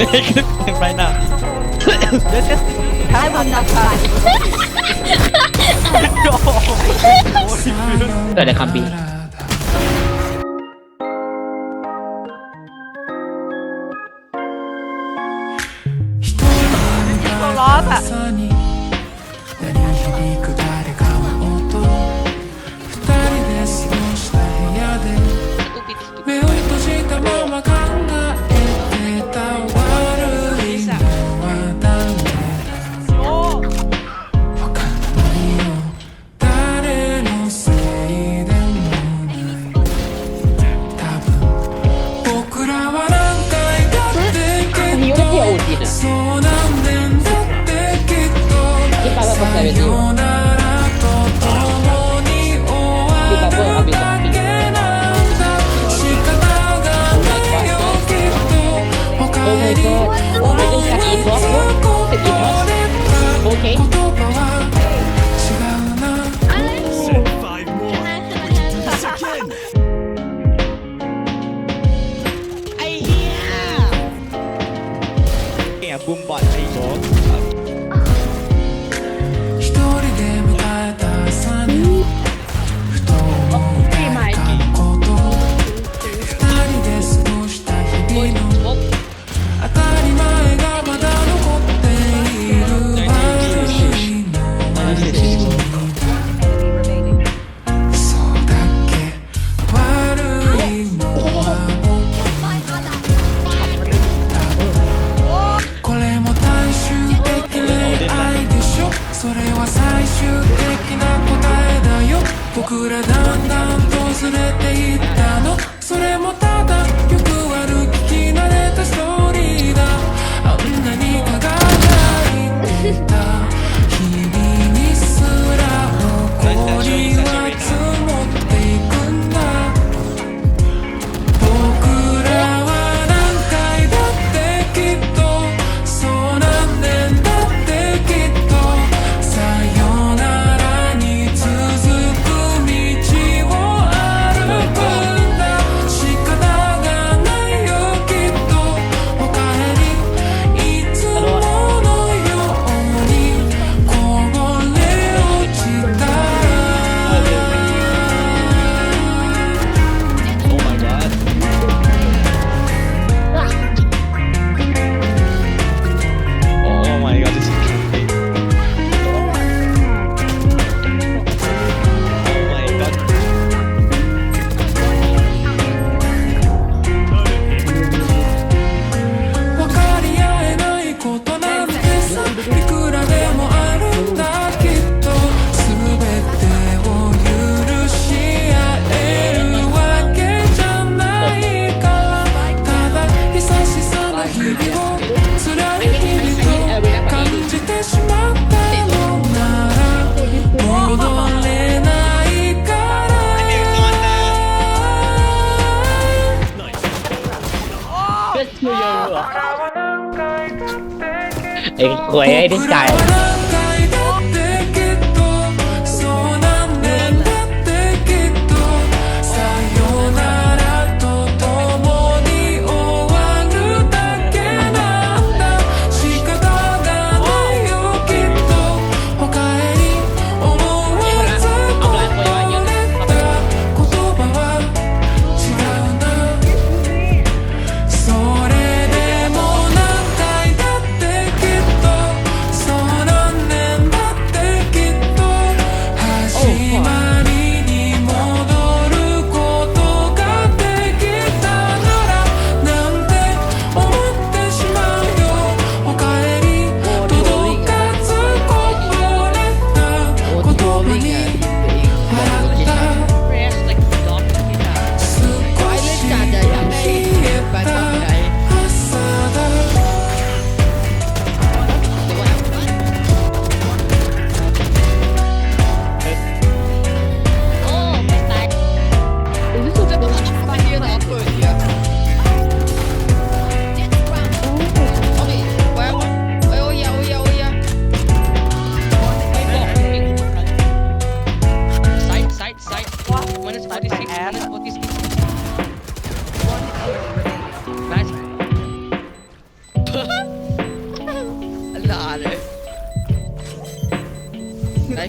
right now. I will not fight. เกิดอะไรคำบี ร้อนอ่ะบูมบอลไอ้โบ๊僕らだんだんとずれていったのそれもただよくある聞き慣れたストーリーだあんなに輝いてた日々にすら誇りは積もっていくんだ僕らは何回だってきっとそう何年だってきっとさよならに続くไอ้ควยไอ้ที่ใจそれでも何回だってきっとそうなんด่าเลยได้